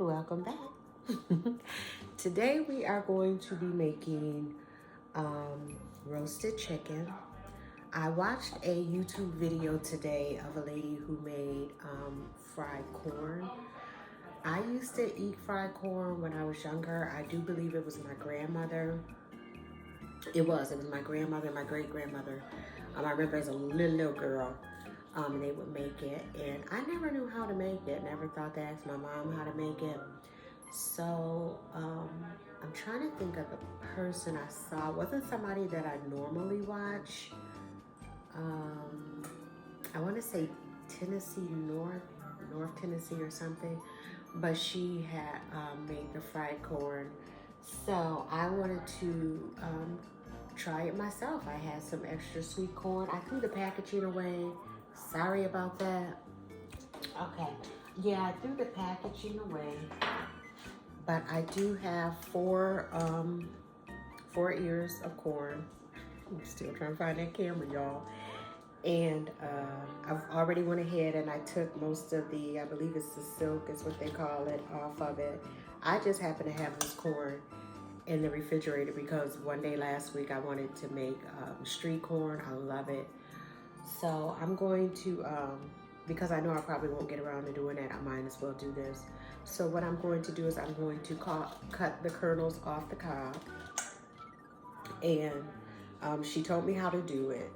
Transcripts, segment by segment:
Welcome back. Today we are going to be making roasted chicken. I watched a YouTube video today of a lady who made fried corn. I used to eat fried corn when I was younger. I do believe it was my grandmother. It was my grandmother, my great-grandmother. I remember as a little girl, and they would make it. And I never knew how to make it. Never thought to ask my mom how to make it. So I'm trying to think of the person I saw. It wasn't somebody that I normally watch. I want to say North Tennessee or something. But she had made the fried corn. So I wanted to try it myself. I had some extra sweet corn. I threw the packaging away. Sorry about that. Okay. Yeah, I threw the packaging away. But I do have four ears of corn. I'm still trying to find that camera, y'all. And I've already went ahead and I took most of the, I believe it's the silk is what they call it, off of it. I just happen to have this corn in the refrigerator because one day last week I wanted to make street corn. I love it. So I'm going to, because I know I probably won't get around to doing that, I might as well do this. So what I'm going to do is I'm going to cut the kernels off the cob. And she told me how to do it.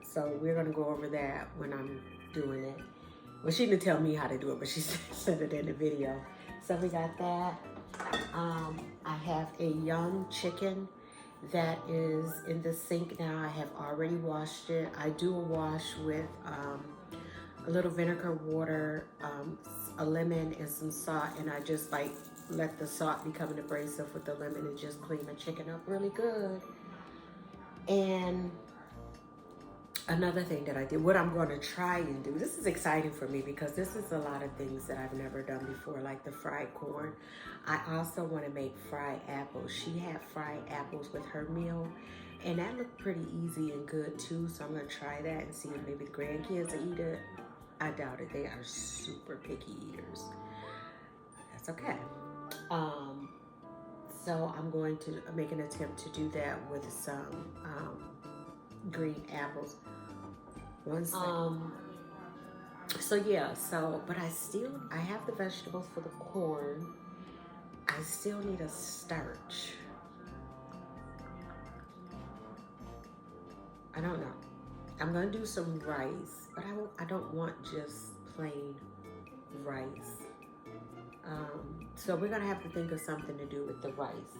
So we're gonna go over that when I'm doing it. Well, she didn't tell me how to do it, but she said it in the video. So we got that. I have a young chicken that is in the sink now. I have already washed it. I do a wash with a little vinegar, water, a lemon, and some salt, and I just like let the salt become an abrasive with the lemon and just clean the chicken up really good. And another thing that I did, what I'm going to try and do, this is exciting for me because this is a lot of things that I've never done before, like the fried corn. I also want to make fried apples. She had fried apples with her meal, and that looked pretty easy and good too, so I'm going to try that and see if maybe the grandkids will eat it. I doubt it. They are super picky eaters. That's okay. So I'm going to make an attempt to do that with some green apples. One second. So yeah, but I have the vegetables for the corn. I still need a starch. I don't know. I'm gonna do some rice, but I don't want just plain rice. So we're gonna have to think of something to do with the rice.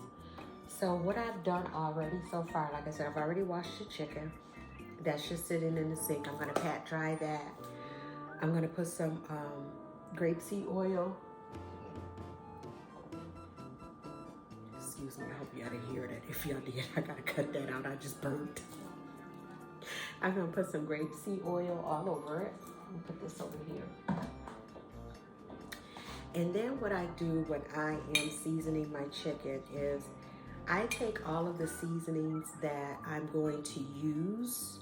So what I've done already so far, like I said, I've already washed the chicken. That's just sitting in the sink. I'm gonna pat dry that. I'm gonna put some grapeseed oil. Excuse me, I hope y'all didn't hear that. If y'all did, I gotta cut that out. I just burped. I'm gonna put some grapeseed oil all over it. I'm gonna put this over here. And then what I do when I am seasoning my chicken is I take all of the seasonings that I'm going to use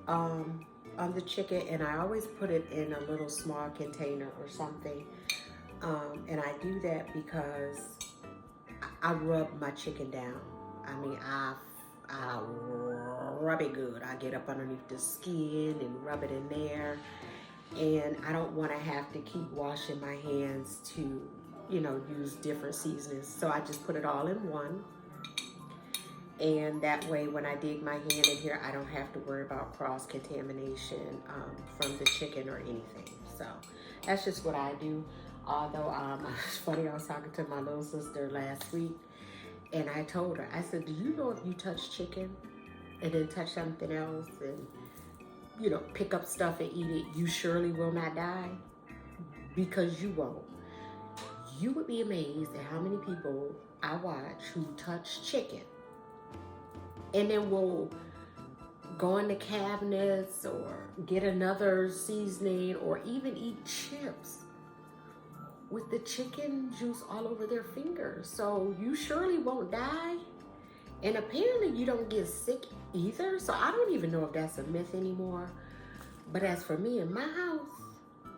on the chicken, and I always put it in a little small container or something. And I do that because I rub my chicken down. I mean, I rub it good. I get up underneath the skin and rub it in there. And I don't want to have to keep washing my hands to, use different seasonings. So I just put it all in one. And that way, when I dig my hand in here, I don't have to worry about cross-contamination from the chicken or anything. So that's just what I do. Although, it's funny, I was talking to my little sister last week, and I told her, I said, do you know if you touch chicken and then touch something else and, pick up stuff and eat it, you surely will not die? Because you won't. You would be amazed at how many people I watch who touch chicken and then will go in the cabinets or get another seasoning or even eat chips with the chicken juice all over their fingers. So you surely won't die. And apparently you don't get sick either. So I don't even know if that's a myth anymore. But as for me in my house,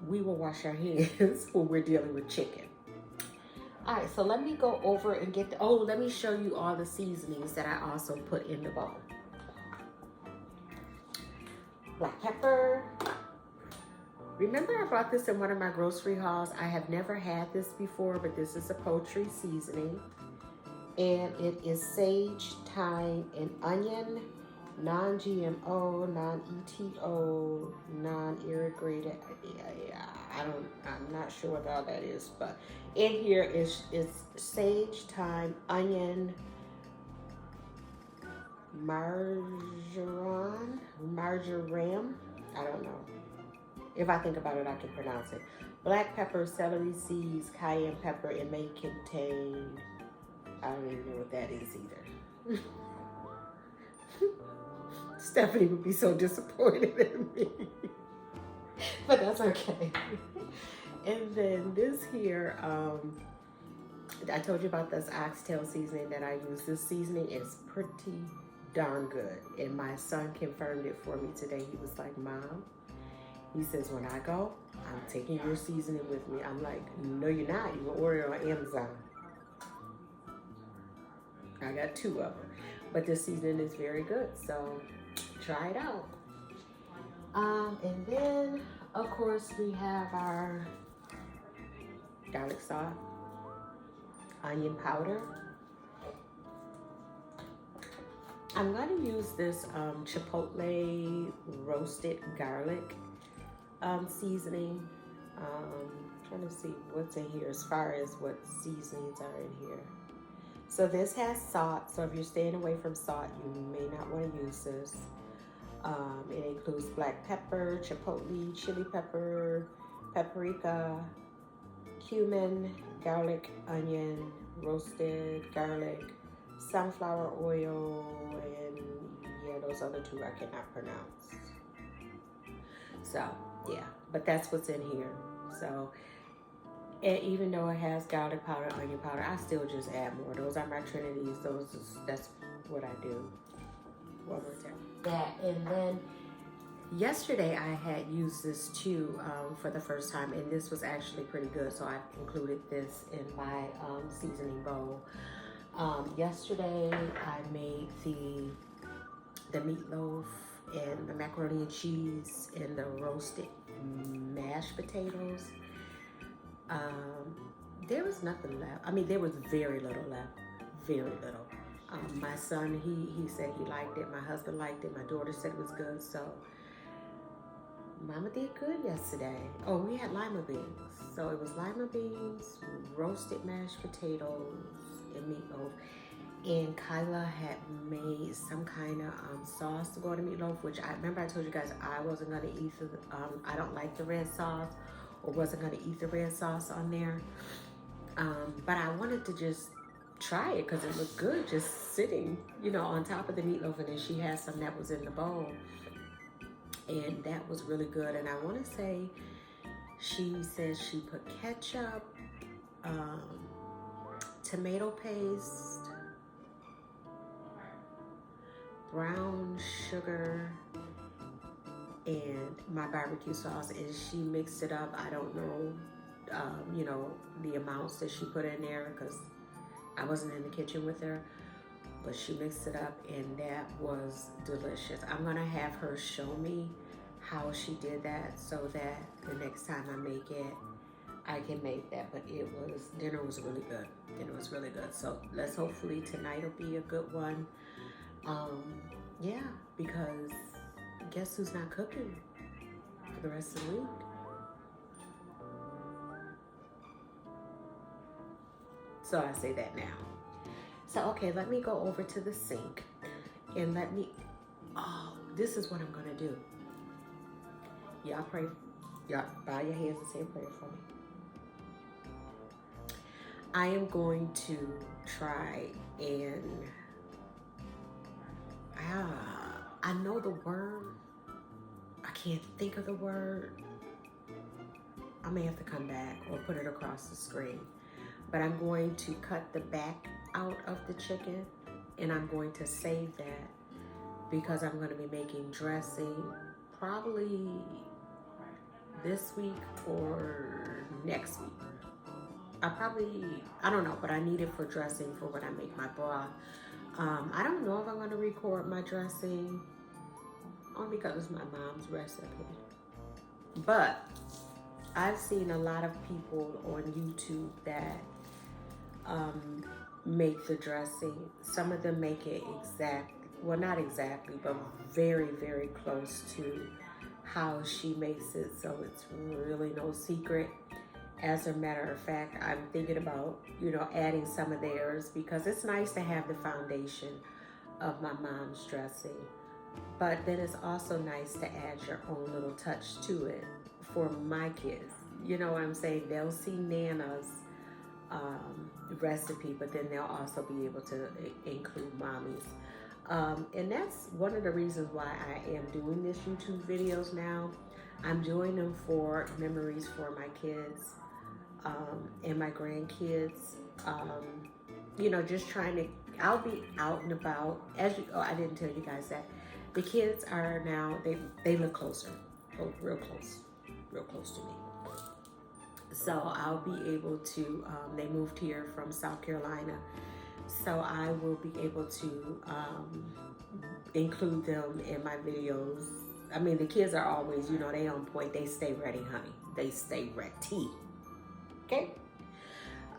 we will wash our hands when we're dealing with chicken. All right, so let me go over and get the, oh, let me show you all the seasonings that I also put in the bowl. Black pepper. Remember I brought this in one of my grocery hauls. I have never had this before, but this is a poultry seasoning. And it is sage, thyme, and onion, non-GMO, non-ETO, non-irrigated. I'm not sure what all that is, but in here is sage, thyme, onion, marjoram. I don't know. If I think about it, I can pronounce it. Black pepper, celery seeds, cayenne pepper. It may contain, I don't even know what that is either. Stephanie would be so disappointed in me. But that's okay. And then this here, I told you about this oxtail seasoning that I use. This seasoning is pretty darn good. And my son confirmed it for me today. He was like, Mom, he says, when I go, I'm taking your seasoning with me. I'm like, no, you're not. You can order it on Amazon. I got 2 of them. But this seasoning is very good. So try it out. And then, of course, we have our garlic sauce, onion powder. I'm going to use this chipotle roasted garlic seasoning. Trying to see what's in here as far as what seasonings are in here. So this has salt, so if you're staying away from salt, you may not want to use this. It includes black pepper, chipotle, chili pepper, paprika, cumin, garlic, onion, roasted garlic, sunflower oil, and yeah, those other 2 I cannot pronounce. So yeah, but that's what's in here. So, and even though it has garlic powder, onion powder, I still just add more. Those are my trinities. That's what I do. One more time. That, and then yesterday I had used this too for the first time, and this was actually pretty good. So I included this in my seasoning bowl. Yesterday I made the meatloaf and the macaroni and cheese and the roasted mashed potatoes. There was nothing left. I mean, there was very little left. Very little. My son, he said he liked it. My husband liked it. My daughter said it was good. So Mama did good yesterday. Oh, we had lima beans. So it was lima beans, roasted mashed potatoes, and meatloaf. And Kyla had made some kind of sauce to go on the meatloaf, which I remember I told you guys I wasn't going to eat I don't like the red sauce, or wasn't going to eat the red sauce on there. But I wanted to just try it because it looked good just sitting, you know, on top of the meatloaf. And then she had some that was in the bowl. And that was really good. And I want to say she says she put ketchup, tomato paste, brown sugar, and my barbecue sauce, and she mixed it up. I don't know, you know, the amounts that she put in there because I wasn't in the kitchen with her, but she mixed it up, and that was delicious. I'm gonna have her show me how she did that so that the next time I make it, I can make that. But dinner was really good. Dinner was really good. So let's hopefully tonight will be a good one. Yeah, because guess who's not cooking for the rest of the week? So I say that now. So, okay, let me go over to the sink and this is what I'm going to do. Y'all pray. Y'all bow your heads and say a prayer for me. I am going to try and, I know the word. I can't think of the word. I may have to come back or put it across the screen. But I'm going to cut the back out of the chicken, and I'm going to save that because I'm going to be making dressing probably this week or next week. I don't know, but I need it for dressing for when I make my broth. I don't know if I'm gonna record my dressing, only because it's my mom's recipe. But I've seen a lot of people on YouTube that make the dressing. Some of them make it well, not exactly, but very, very close to how she makes it. So it's really no secret. As a matter of fact, I'm thinking about, adding some of theirs because it's nice to have the foundation of my mom's dressing. But then it's also nice to add your own little touch to it for my kids. You know what I'm saying? They'll see Nana's recipe, but then they'll also be able to include Mommy's. And that's one of the reasons why I am doing this YouTube videos now. I'm doing them for memories for my kids and my grandkids. Just trying to, I'll be out and about. I didn't tell you guys that. The kids are now, they live closer, real close to me. So I'll be able to, they moved here from South Carolina. So I will be able to include them in my videos. I mean, the kids are always, they on point. They stay ready, honey. They stay ready. Okay?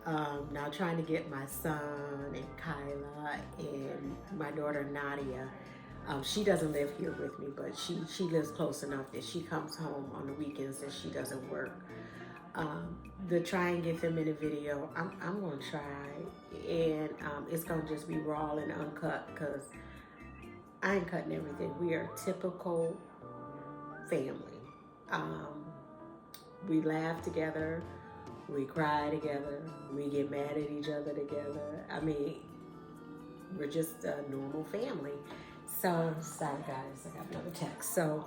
Now trying to get my son and Kyla and my daughter Nadia. She doesn't live here with me, but she lives close enough that she comes home on the weekends and she doesn't work. To try and get them in a video, I'm going to try, and it's going to just be raw and uncut because I ain't cutting everything. We are a typical family. We laugh together, we cry together, we get mad at each other together. I mean, we're just a normal family. So, sorry guys, I got another text. So,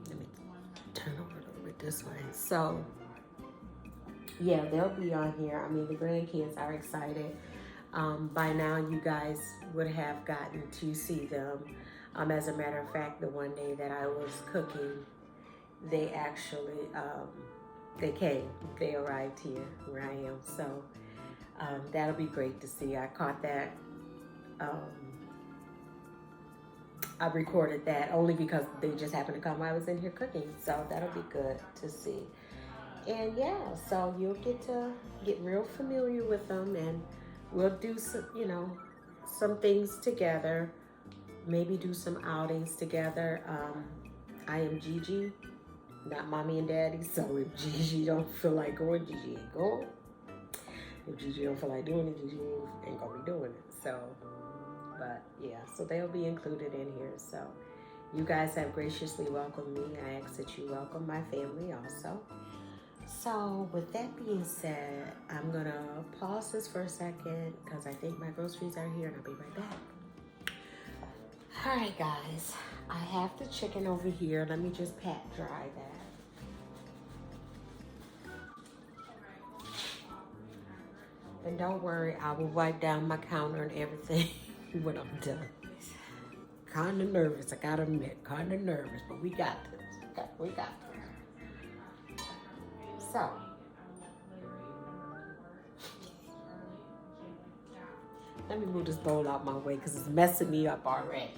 let me turn over a little bit this way. So, yeah, they'll be on here. I mean, the grandkids are excited. By now, you guys would have gotten to see them. As a matter of fact, the one day that I was cooking, they actually, they came. They arrived here where I am. So, that'll be great to see. I caught that. I recorded that only because they just happened to come while I was in here cooking. So that'll be good to see. And yeah, so you'll get real familiar with them, and we'll do some things together. Maybe do some outings together. I am Gigi, not Mommy and Daddy. So if Gigi don't feel like going, Gigi ain't going. If Gigi don't feel like doing it, Gigi ain't gonna be doing it. So. But yeah, so they'll be included in here. So you guys have graciously welcomed me. I ask that you welcome my family also. So with that being said, I'm gonna pause this for a second because I think my groceries are here and I'll be right back. All right, guys, I have the chicken over here. Let me just pat dry that. And don't worry, I will wipe down my counter and everything when I'm done. Kind of nervous, I gotta admit, kind of nervous, but we got this. We got this. So, let me move this bowl out my way because it's messing me up already.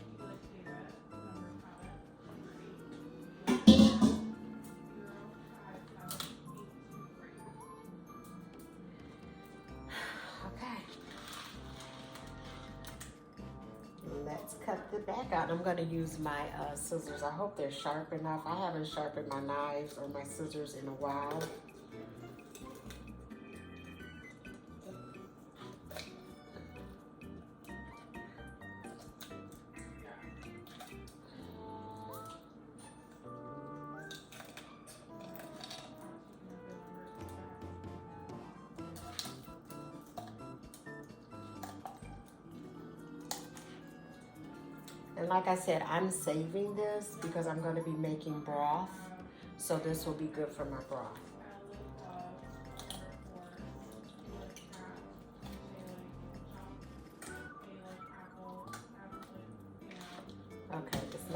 Cut the back out. I'm going to use my scissors. I hope they're sharp enough. I haven't sharpened my knives or my scissors in a while. And like I said, I'm saving this because I'm going to be making broth. So this will be good for my broth.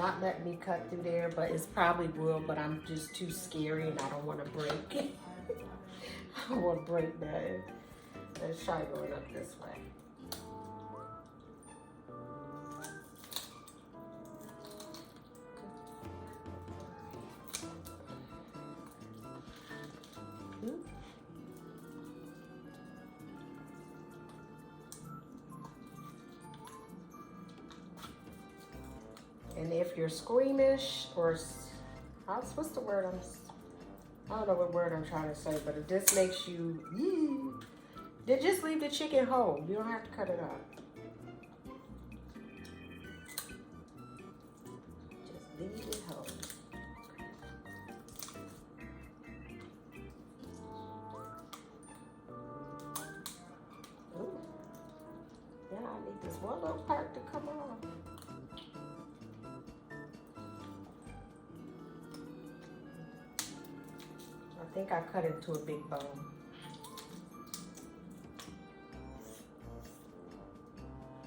not letting me cut through there, but it's probably will, but I'm just too scary and I don't want to break it. I don't want to break that. Let's try going up this way. And if you're squeamish or what's the word I don't know what word I'm trying to say, but if this makes you then just leave the chicken whole. You don't have to cut it up. Just leave it whole. Ooh. Yeah, I need this one little part to come off. I think I cut it into a big bowl.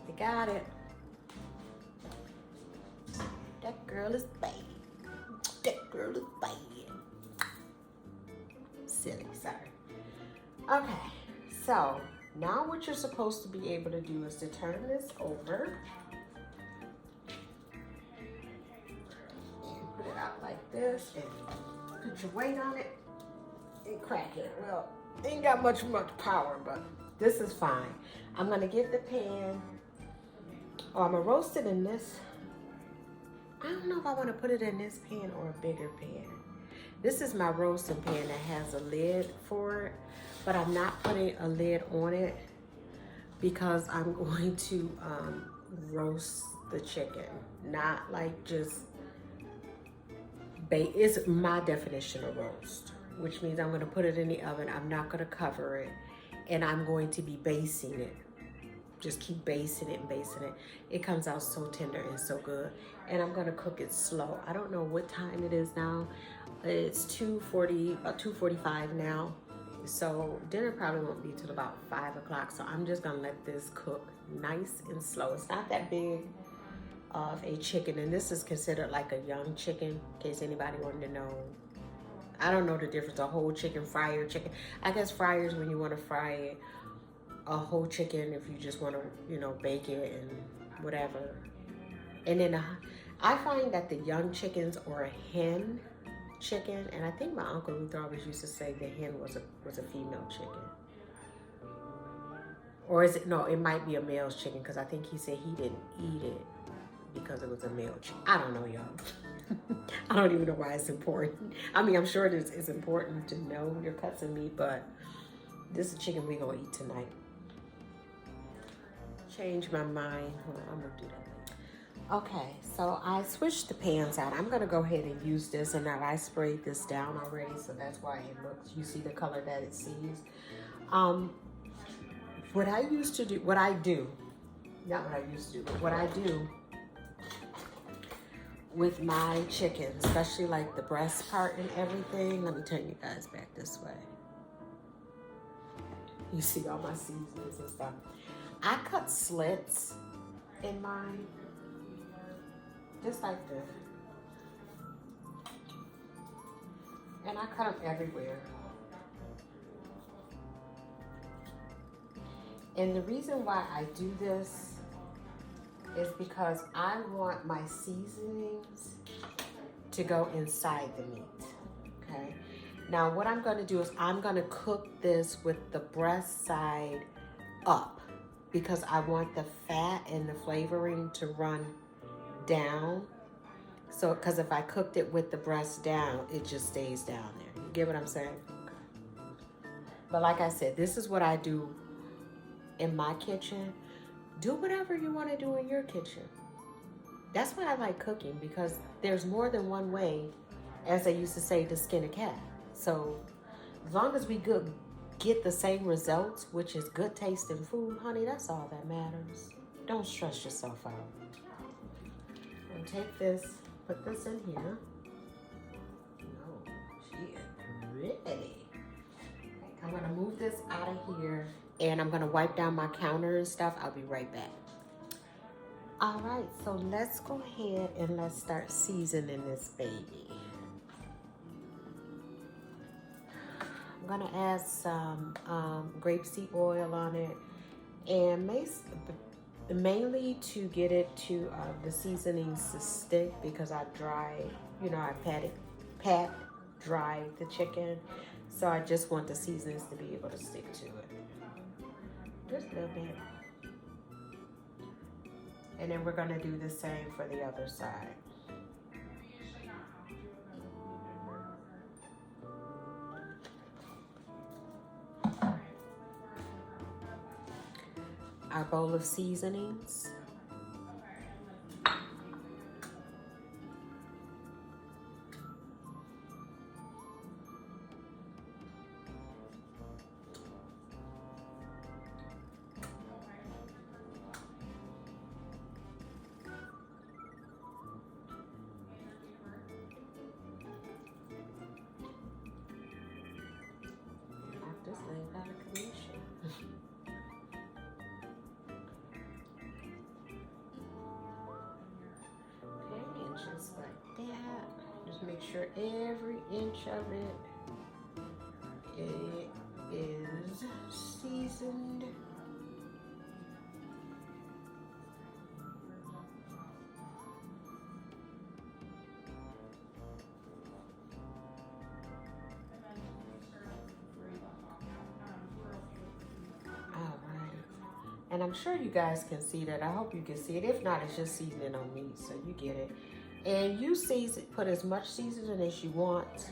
You got it. That girl is bad. That girl is bad. Silly, sorry. Okay, so now what you're supposed to be able to do is to turn this over. And put it out like this and put your weight on it. And crack it. Well, ain't got much power, but this is fine. I'm gonna get the pan. Oh, I'm gonna roast it in this. I don't know if I want to put it in this pan or a bigger pan. This is my roasting pan that has a lid for it, but I'm not putting a lid on it because I'm going to roast the chicken, not like just bake. It's my definition of roast, which means I'm gonna put it in the oven. I'm not gonna cover it, and I'm going to be basting it. Just keep basting it and basting it. It comes out so tender and so good. And I'm gonna cook it slow. I don't know what time it is now. It's 2:40, about 2:45 now. So dinner probably won't be till about 5 o'clock. So I'm just gonna let this cook nice and slow. It's not that big of a chicken, and this is considered like a young chicken, in case anybody wanted to know. I don't know the difference, a whole chicken, fryer chicken. I guess fryers when you want to fry it, a whole chicken if you just want to, you know, bake it and whatever. And then I find that the young chickens or a hen chicken, and I think my Uncle Luther always used to say the hen was a female chicken. Or is it, no, it might be a male's chicken because I think he said he didn't eat it because it was a male chicken. I don't know, y'all. I don't even know why it's important. I mean, I'm sure it's important to know your cuts of meat, but this is chicken we're gonna eat tonight. Change my mind. Hold on, I'm gonna do that. Okay, so I switched the pans out. I'm gonna go ahead and use this, and now I sprayed this down already, so that's why it looks, you see the color that it sees. What I do with my chicken, especially like the breast part and everything. Let me turn you guys back this way. You see all my seasonings and stuff. I cut slits in mine, just like this. And I cut them everywhere. And the reason why I do this is because I want my seasonings to go inside the meat, okay? Now what I'm gonna do is I'm gonna cook this with the breast side up because I want the fat and the flavoring to run down. So, because if I cooked it with the breast down, it just stays down there. You get what I'm saying? Okay. But like I said, this is what I do in my kitchen. Do whatever you want to do in your kitchen. That's why I like cooking, because there's more than one way, as they used to say, to skin a cat. So as long as we get the same results, which is good tasting food, honey, that's all that matters. Don't stress yourself out. And take this, put this in here. Oh, she is ready. I'm gonna move this out of here, and I'm gonna wipe down my counter and stuff. I'll be right back. All right, so let's go ahead and let's start seasoning this baby. I'm gonna add some grapeseed oil on it, and mainly to get it to the seasonings to stick, because I pat dry the chicken, so I just want the seasonings to be able to stick to it. Just a little bit. And then we're gonna do the same for the other side. Our bowl of seasonings. This thing got a commission. Okay, and just like that. Just make sure every inch of it is seasoned. And I'm sure you guys can see that. I hope you can see it. If not, it's just seasoning on meat, so you get it. And you put as much seasoning as you want.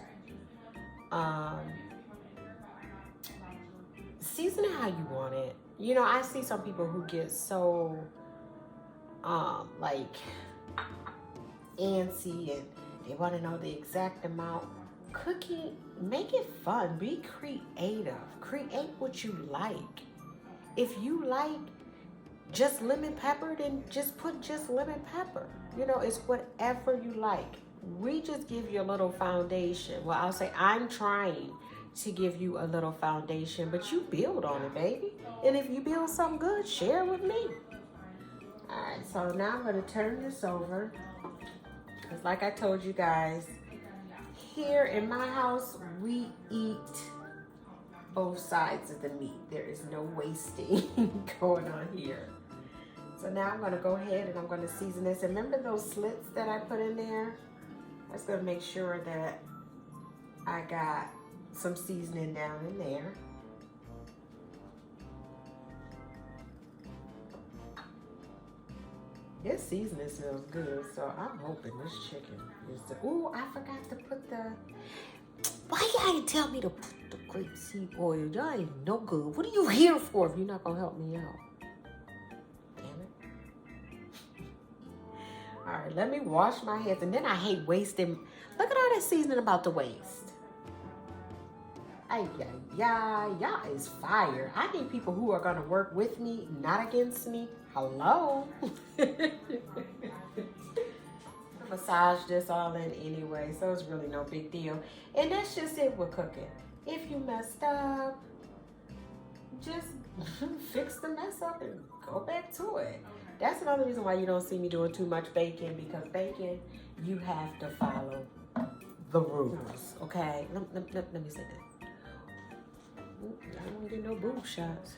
Season it how you want it. You know, I see some people who get so like antsy and they want to know the exact amount. Cooking, make it fun. Be creative. Create what you like. If you like just lemon pepper, then just put just lemon pepper. You know, it's whatever you like. We just give you a little foundation. Well, I'll say I'm trying to give you a little foundation, but you build on it, baby. And if you build something good, share with me. All right, so now I'm gonna turn this over. Because like I told you guys, here in my house, we eat both sides of the meat. There is no wasting going on here. So now I'm gonna go ahead and I'm gonna season this. And remember those slits that I put in there? I was gonna make sure that I got some seasoning down in there. This seasoning smells good, so I'm hoping this chicken is the, ooh, I forgot to put the, why y'all ain't tell me to put the grapeseed oil? Y'all ain't no good. What are you here for if you're not gonna help me out? Damn it. All right, let me wash my hands, and then I hate wasting. Look at all that seasoning about to waste. Ay, y'all is fire. I need people who are gonna work with me, not against me. Hello. Massage this all in anyway, so it's really no big deal. And that's just it with cooking. If you messed up, just fix the mess up and go back to it. That's another reason why you don't see me doing too much baking, because baking, you have to follow the rules, okay? Let me say that. I don't want to get no boob shots.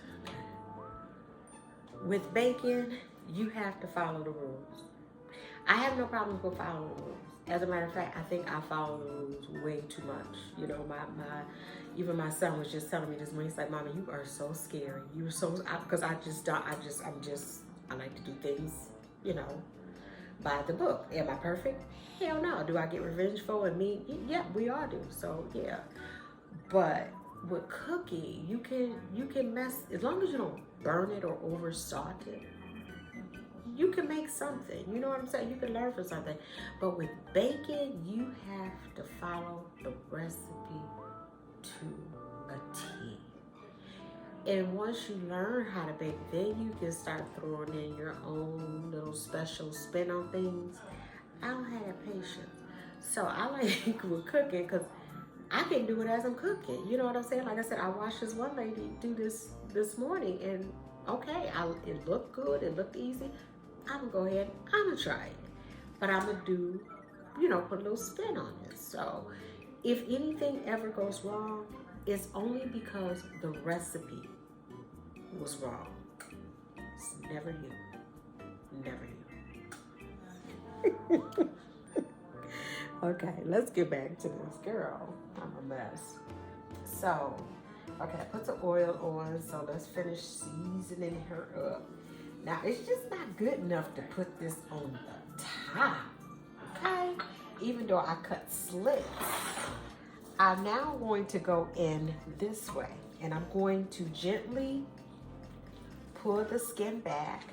With baking, you have to follow the rules. I have no problems with following the rules. As a matter of fact, I think I follow the rules way too much. You know, even my son was just telling me this morning. He's like, "Mama, you are so scary. You're so," because I like to do things, you know, by the book. Am I perfect? Hell no. Do I get revengeful and mean? Yeah, we all do. So yeah, but with cooking, you can mess, as long as you don't burn it or over salt it. You can make something, you know what I'm saying? You can learn from something. But with baking, you have to follow the recipe to a T. And once you learn how to bake, then you can start throwing in your own little special spin on things. I don't have that patience. So I like with cooking, because I can do it as I'm cooking. You know what I'm saying? Like I said, I watched this one lady do this morning, and okay, it looked good, it looked easy. I'm gonna go ahead, I'm gonna try it. But I'm gonna do, you know, put a little spin on it. So if anything ever goes wrong, it's only because the recipe was wrong. It's never you. Never you. Okay, let's get back to this. Girl, I'm a mess. So, okay, I put the oil on, so let's finish seasoning her up. Now, it's just not good enough to put this on the top, okay? Even though I cut slits, I'm now going to go in this way, and I'm going to gently pull the skin back.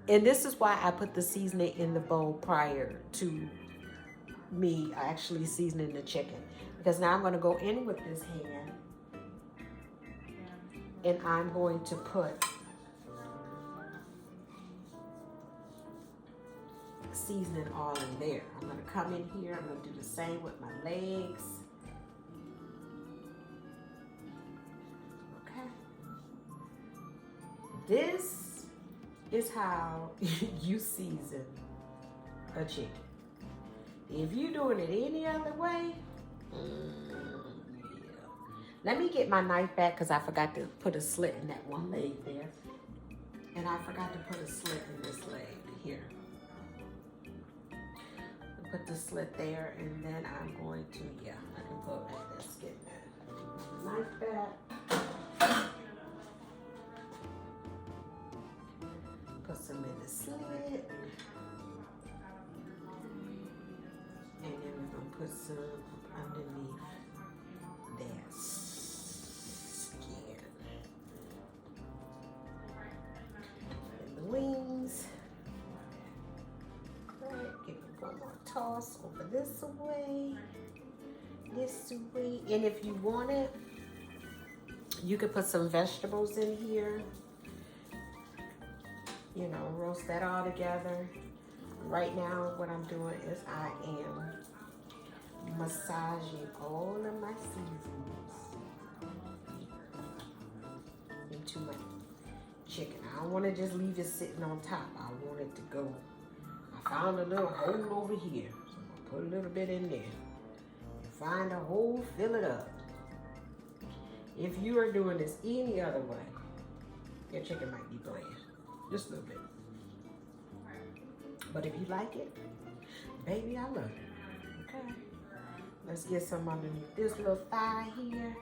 And this is why I put the seasoning in the bowl prior to me actually seasoning the chicken. Because now I'm going to go in with this hand, and I'm going to put seasoning all in there. I'm going to come in here. I'm going to do the same with my legs. Okay. This is how you season a chicken. If you're doing it any other way, yeah. Let me get my knife back because I forgot to put a slit in that one leg there. And I forgot to put a slit in this leg here. Put the slit there, and then I'm going to, yeah, I can put that. Let's get that knife back. Put some in the slit. And then we're going to put some underneath that skin. And the wings. Right, give it one more toss over this way. This way. And if you want it, you could put some vegetables in here. You know, roast that all together. Right now, what I'm doing is I am massaging all of my seasonings into my chicken. I don't want to just leave it sitting on top. I want it to go. I found a little hole over here, so I'm going to put a little bit in there. You find a hole, fill it up. If you are doing this any other way, your chicken might be bland. Just a little bit. But if you like it, baby, I love it. Okay. Let's get some underneath this little thigh here.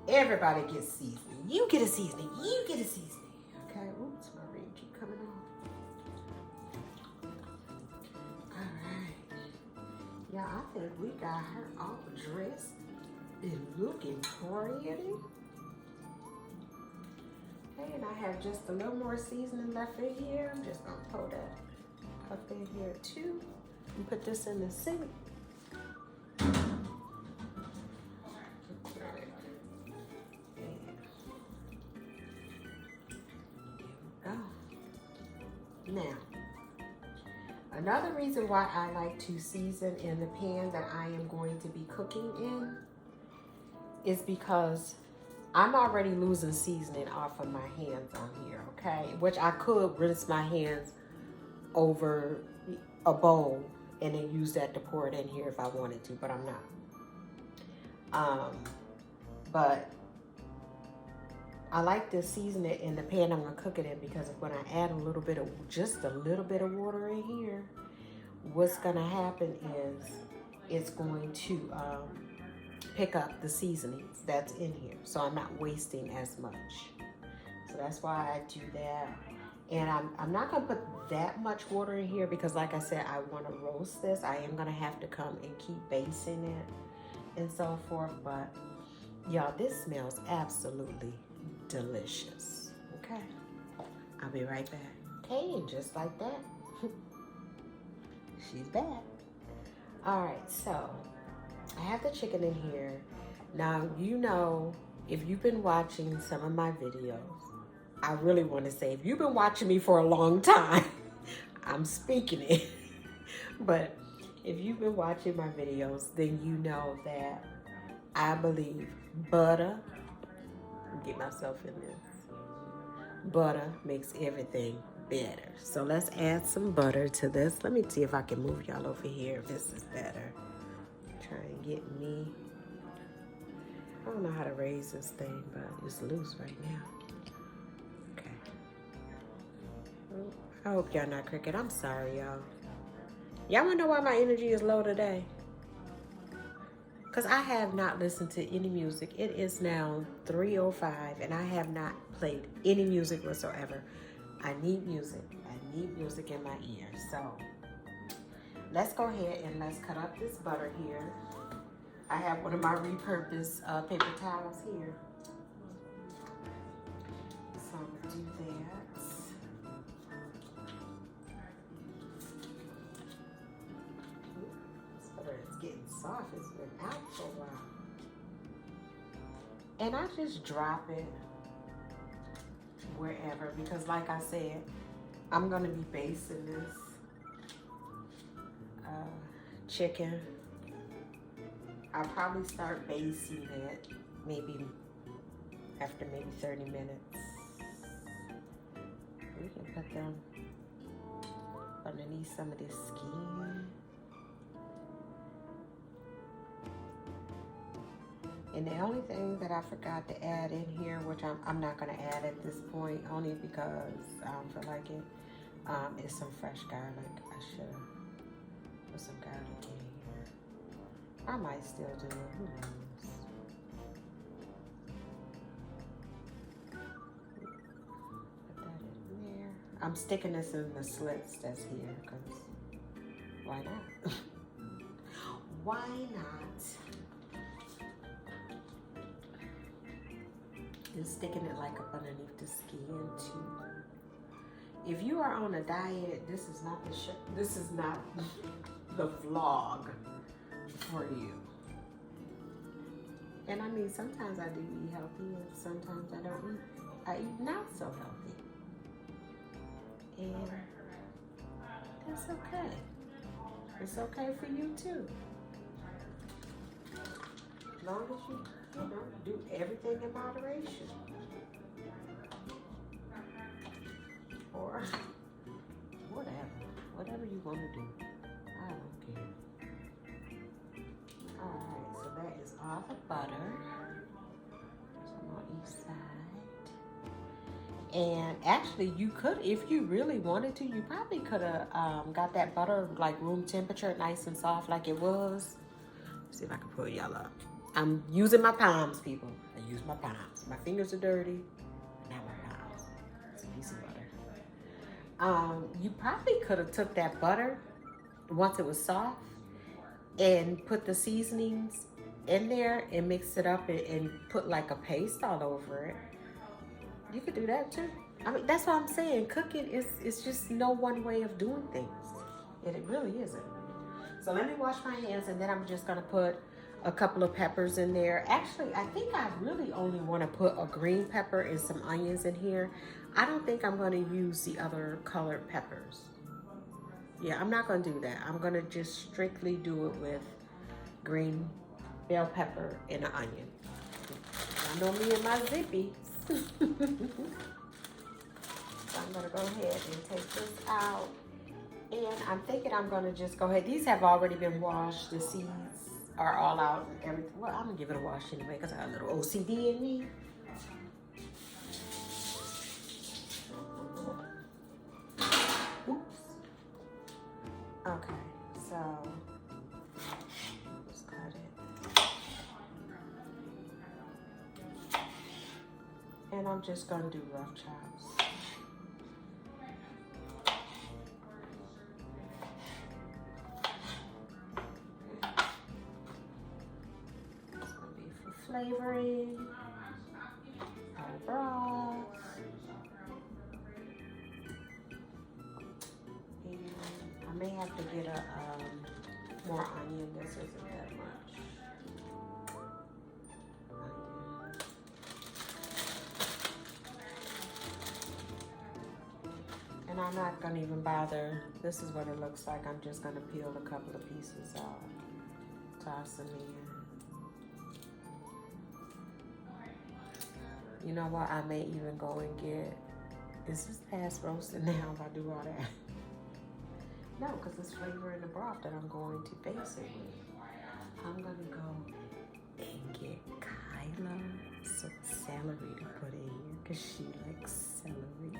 Everybody gets seasoning. You get a seasoning. You get a seasoning. Okay. Oops, my ring keep coming on. All right. Yeah, I think we got her all dressed and looking pretty. And I have just a little more seasoning left in here. I'm just gonna pour that up in here too. And put this in the sink. Now, another reason why I like to season in the pan that I am going to be cooking in is because I'm already losing seasoning off of my hands on here, okay? Which I could rinse my hands over a bowl and then use that to pour it in here if I wanted to, but I'm not. But I like to season it in the pan I'm gonna cook it in because when I add a little bit of, just a little bit of water in here, what's gonna happen is it's going to pick up the seasonings that's in here. So I'm not wasting as much. So that's why I do that. And I'm not gonna put that much water in here because like I said, I wanna roast this. I am gonna have to come and keep basting it and so forth. But y'all, this smells absolutely delicious. Okay, I'll be right back. Okay, and just like that, she's back. All right, so I have the chicken in here. Now, you know, if you've been watching some of my videos, I really want to say, if you've been watching me for a long time, I'm speaking it. But if you've been watching my videos, then you know that I believe butter, get myself in this. butter makes everything better. So let's add some butter to this. Let me see if I can move y'all over here if this is better. Try and get me. I don't know how to raise this thing, but it's loose right now. Okay. I hope y'all not cricket. I'm sorry, y'all. Y'all wanna know why my energy is low today? Because I have not listened to any music. It is now 3:05 and I have not played any music whatsoever. I need music. I need music in my ears. So let's go ahead and let's cut up this butter here. I have one of my repurposed paper towels here. So I'm gonna do that. This butter is getting soft. It's been out for a while. And I just drop it wherever because like I said, I'm gonna be basting this chicken. I'll probably start basting it maybe after maybe 30 minutes. We can put them underneath some of this skin. And the only thing that I forgot to add in here, which I'm not going to add at this point, only because I don't feel like it, is some fresh garlic. I should have put some garlic in here. I might still do it. Who knows? Put that in there. I'm sticking this in the slits that's here because why not? Why not? And sticking it like up underneath the skin too. If you are on a diet, this is not the vlog for you. And I mean, sometimes I do eat healthy, and sometimes I don't eat. I eat not so healthy, and that's okay. It's okay for you too, as long as you do everything in moderation. Or whatever you want to do. I don't care. Alright, so that is all the butter. Some on each side. And actually, you could, if you really wanted to, you probably could have got that butter like room temperature, nice and soft like it was. Let's see if I can pull y'all up. I'm using my palms, people. I use my palms. My fingers are dirty. Not my palms. It's a piece of butter. You probably could have took that butter once it was soft and put the seasonings in there and mixed it up and put like a paste all over it. You could do that too. I mean, that's what I'm saying. Cooking is just no one way of doing things. It really isn't. So let me wash my hands and then I'm just gonna put a couple of peppers in there. Actually, I think I really only want to put a green pepper and some onions in here. I don't think I'm going to use the other colored peppers. Yeah, I'm not going to do that. I'm going to just strictly do it with green bell pepper and an onion. I know me and my zippies. So I'm going to go ahead and take this out. And I'm thinking I'm going to just go ahead. These have already been washed. The seeds are all out and everything. Well, I'm gonna give it a wash anyway because I have a little OCD in me. Oops. Okay, so just cut it. And I'm just gonna do rough chops. Flavoring, our broth, and I may have to get a more onion. This isn't that much. And I'm not gonna even bother. This is what it looks like. I'm just gonna peel a couple of pieces off, toss them in. You know what? I may even go and get Is this past roasting now if I do all that? No, because it's flavor in the broth that I'm going to base it with. I'm going to go and get Kyla some celery to put in here because she likes celery.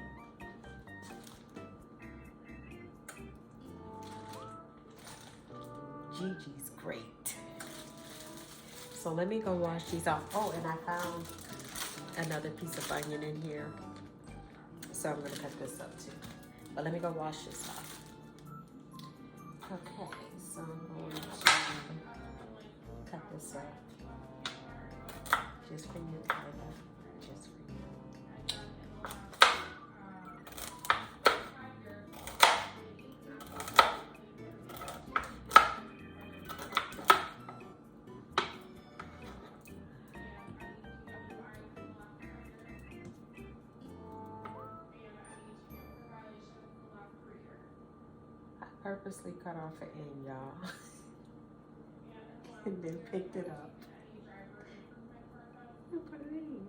Gigi's great. So let me go wash these off. Oh, and I found another piece of onion in here. So I'm going to cut this up too. But let me go wash this off. Okay, so I'm going to cut this up. Just for you, Kyla. Just for you. Purposely cut off an end, y'all, and then picked it up and put it in.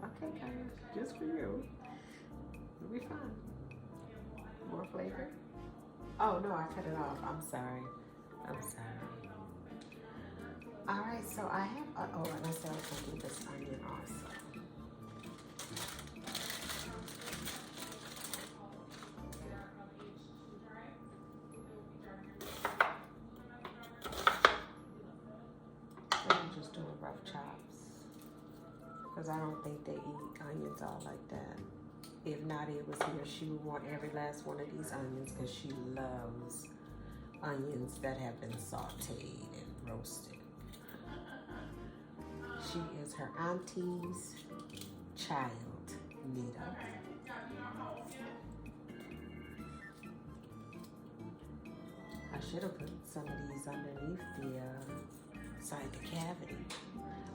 Okay, guys, just for you. It'll be fine. More flavor? Oh no, I cut it off. I'm sorry. I'm sorry. All right, so I have. Oh, and I said I was gonna do this onion also. Rough chops, because I don't think they eat onions all like that. If Nadia was here, she would want every last one of these onions because she loves onions that have been sauteed and roasted. She is her auntie's child, Nita. I should have put some of these underneath the inside the cavity.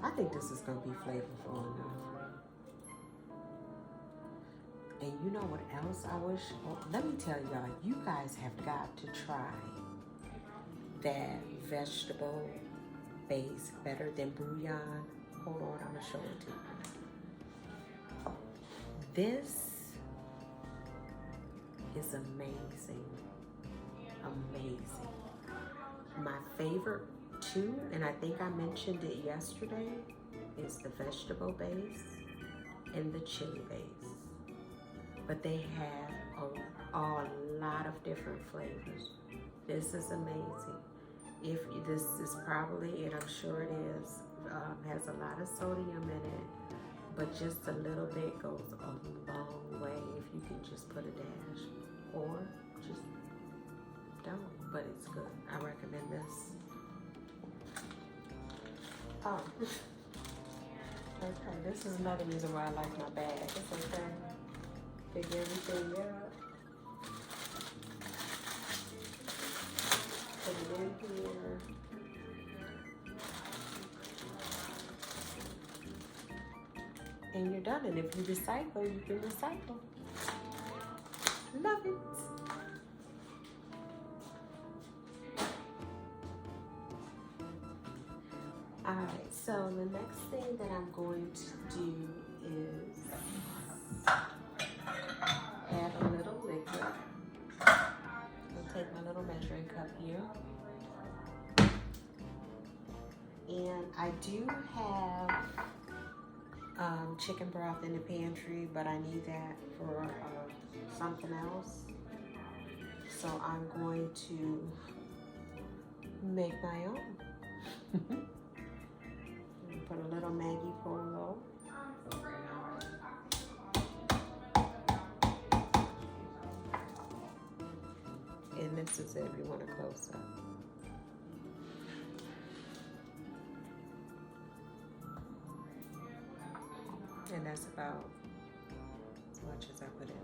I think this is going to be flavorful enough. And you know what else I wish? Well, let me tell y'all, you guys have got to try that vegetable base better than bouillon. Hold on, I'm going to show it to you. This is amazing. Amazing. My favorite too, and I think I mentioned it yesterday, is the vegetable base and the chili base. But they have a lot of different flavors. This is amazing. If this is probably, and I'm sure it is, has a lot of sodium in it, but just a little bit goes a long way if you can just put a dash, or just don't, but it's good. I recommend this. Oh, okay, this is another reason why I like my bag. It's okay. Pick everything up. Put it in here. And you're done. And if you recycle, you can recycle. Love it. Alright, so the next thing that I'm going to do is add a little liquid. I'll take my little measuring cup here. And I do have chicken broth in the pantry, but I need that for something else. So I'm going to make my own. Put a little Maggi Polo. And this is it, we want a close up. And that's about as much as I put in there.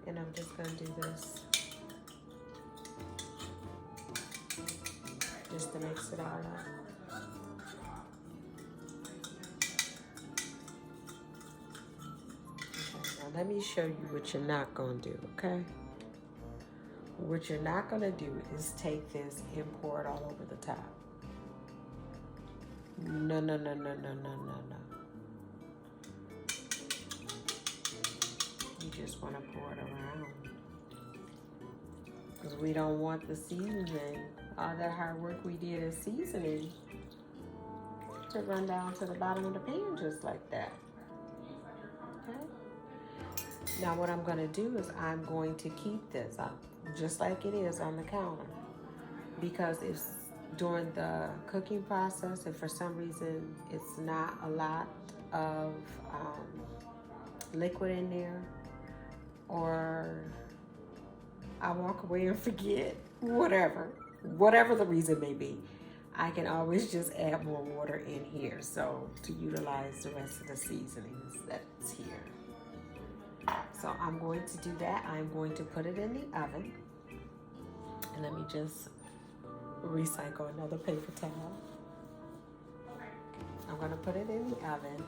And I'm just going to do this just to mix it all up. Okay, now let me show you what you're not gonna do, okay? What you're not gonna do is take this and pour it all over the top. No, no, no, no, no, no, no, no. You just wanna pour it around. Because we don't want the seasoning, all that hard work we did as seasoning, to run down to the bottom of the pan just like that. Okay? Now what I'm gonna do is I'm going to keep this up just like it is on the counter. Because if during the cooking process, if for some reason it's not a lot of liquid in there, or I walk away and forget, whatever the reason may be, I can always just add more water in here, so to utilize the rest of the seasonings that's here. So I'm going to do that. I'm going to put it in the oven, and let me just recycle another paper towel. I'm going to put it in the oven,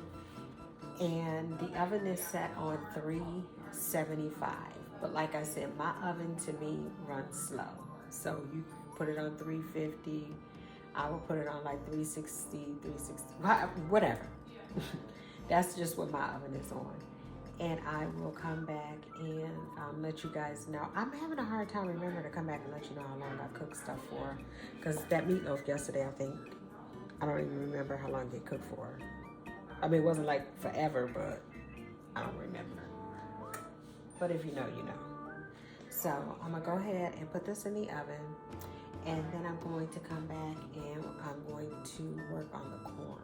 and the oven is set on 375. But like I said, my oven to me runs slow. So you put it on 350. I will put it on like 360, whatever. That's just what my oven is on. And I will come back and let you guys know. I'm having a hard time remembering to come back and let you know how long I cooked stuff for. Because that meatloaf yesterday, I don't even remember how long it cooked for. I mean, it wasn't like forever, but I don't remember. But if you know, you know. So I'm gonna go ahead and put this in the oven, and then I'm going to come back and I'm going to work on the corn.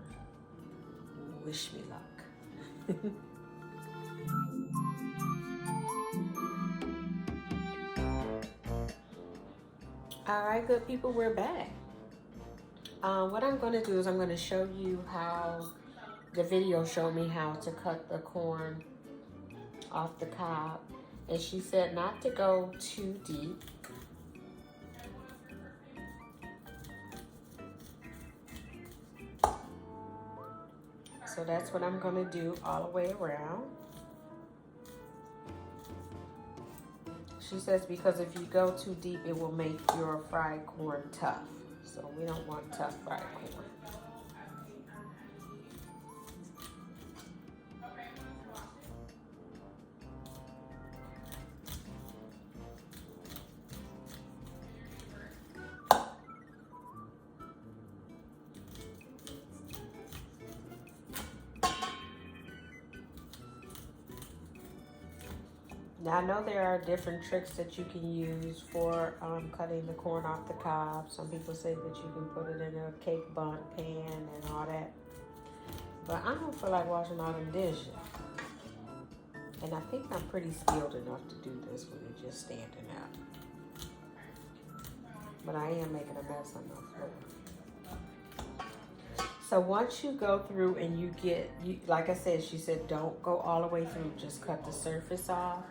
Wish me luck. All right, good people, we're back. What I'm gonna do is I'm gonna show you how the video showed me how to cut the corn off the cob, and she said not to go too deep. So that's what I'm gonna do all the way around. She says because if you go too deep, it will make your fried corn tough. So we don't want tough fried corn. Now I know there are different tricks that you can use for cutting the corn off the cob. Some people say that you can put it in a cake bun pan and all that. But I don't feel like washing all them dishes. And I think I'm pretty skilled enough to do this when you're just standing up. But I am making a mess on the floor. So once you go through and you get, like I said, she said don't go all the way through, just cut the surface off.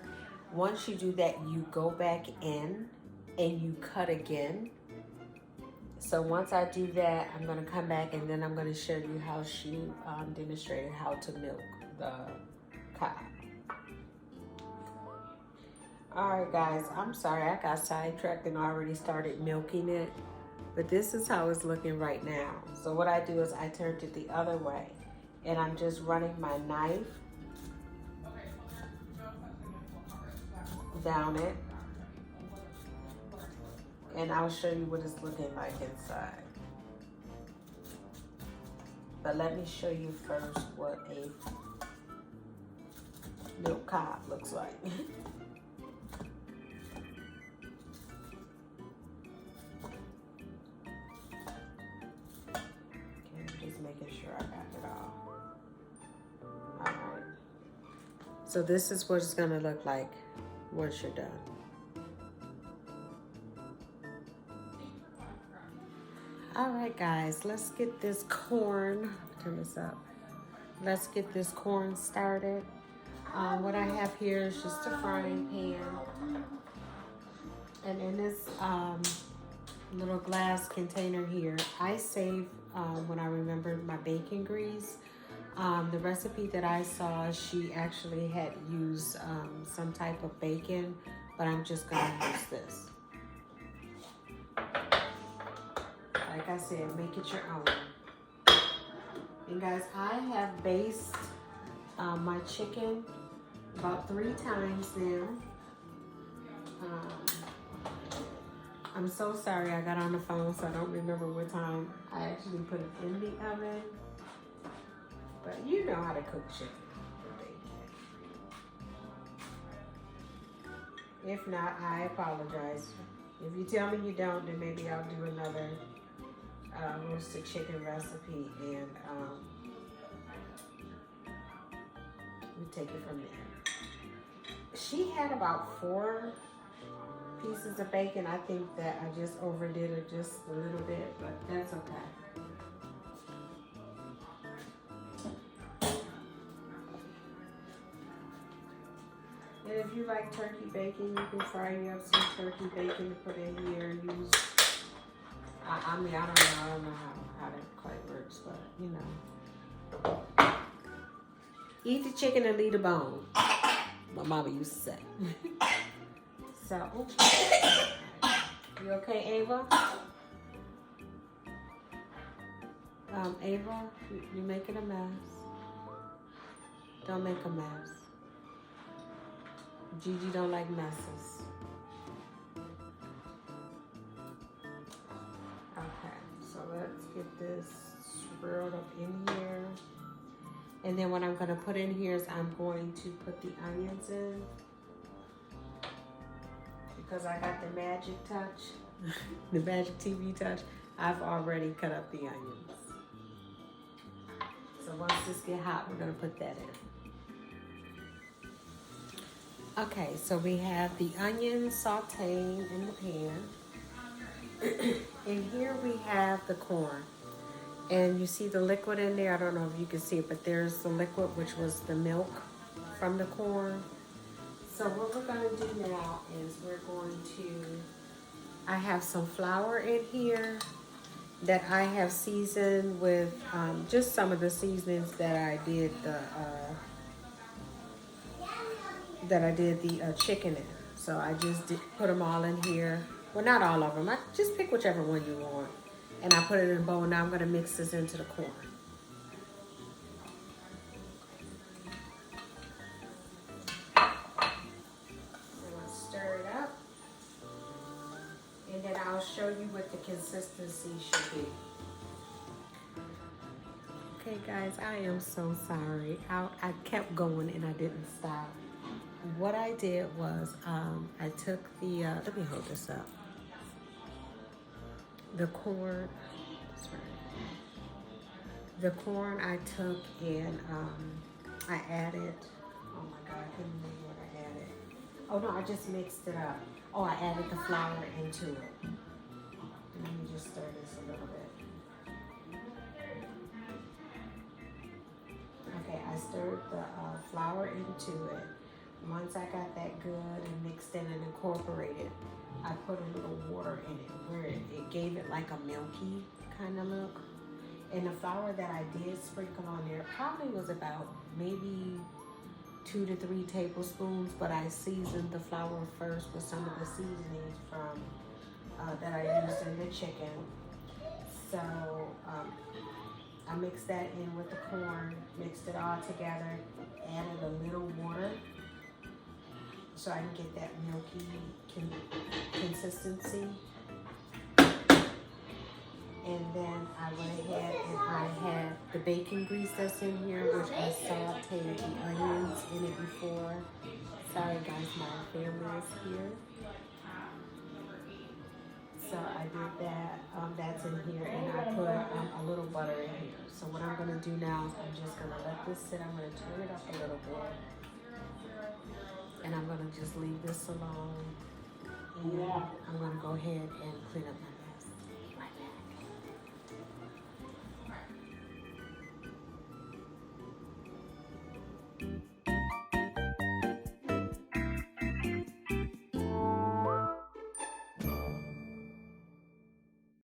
Once you do that, you go back in and you cut again. So once I do that, I'm gonna come back and then I'm gonna show you how she demonstrated how to milk the cob. All right, guys, I'm sorry, I got sidetracked and already started milking it, but this is how it's looking right now. So what I do is I turned it the other way, and I'm just running my knife down it, and I'll show you what it's looking like inside. But let me show you first what a milk cob looks like. Making sure I got it all. All right. So this is what it's gonna look like once you're done. All right, guys, let's get this corn, turn this up. Let's get this corn started. What I have here is just a frying pan. And in this little glass container here. I save when I remembered my bacon grease. The recipe that I saw, she actually had used some type of bacon, but I'm just gonna use this. Like I said, make it your own. And guys, I have basted my chicken about 3 times now. I'm so sorry I got on the phone, so I don't remember what time I actually put it in the oven. But you know how to cook chicken. If not, I apologize. If you tell me you don't, then maybe I'll do another roasted chicken recipe, and we take it from there. She had about 4 pieces of bacon. I think that I just overdid it just a little bit, but that's okay. And if you like turkey bacon, you can fry you up some turkey bacon to put in here and use. I mean, I don't know how that quite works, but you know. Eat the chicken and leave the bone. My mama used to say. So, you okay, Ava? Ava, you're making a mess. Don't make a mess. Gigi don't like messes. Okay, so let's get this swirled up in here. And then what I'm gonna put in here is I'm going to put the onions in. Because I got the magic touch, the magic TV touch, I've already cut up the onions. So once this get hot, we're gonna put that in. Okay, so we have the onions sauteing in the pan. And here we have the corn. And you see the liquid in there. I don't know if you can see it, but there's the liquid, which was the milk from the corn. So what we're going to do now is we're going to, I have some flour in here that I have seasoned with just some of the seasonings that I did the chicken in. So I just put them all in here. Well, not all of them. I just pick whichever one you want. And I put it in a bowl. Now I'm going to mix this into the corn. And then I'll show you what the consistency should be. Okay guys, I am so sorry. I kept going and I didn't stop. What I did was I took the, let me hold this up. The corn, I took and I added, oh my God, I couldn't remember what I added. Oh no, I just mixed it up. Oh, I added the flour into it. Let me just stir this a little bit. Okay, I stirred the flour into it. Once I got that good and mixed in and incorporated, I put a little water in it where it gave it like a milky kind of look. And the flour that I did sprinkle on there probably was about maybe 2 to 3 tablespoons, but I seasoned the flour first with some of the seasonings from that I used in the chicken. So I mixed that in with the corn, mixed it all together, added a little water so I can get that milky consistency. And then I went ahead and I had the bacon grease that's in here, which I sauteed the onions in it before. Sorry guys, my family is here. So I did that, that's in here, and I put a little butter in here. So what I'm gonna do now is I'm just gonna let this sit. I'm gonna turn it up a little bit. And I'm gonna just leave this alone. And I'm gonna go ahead and clean up my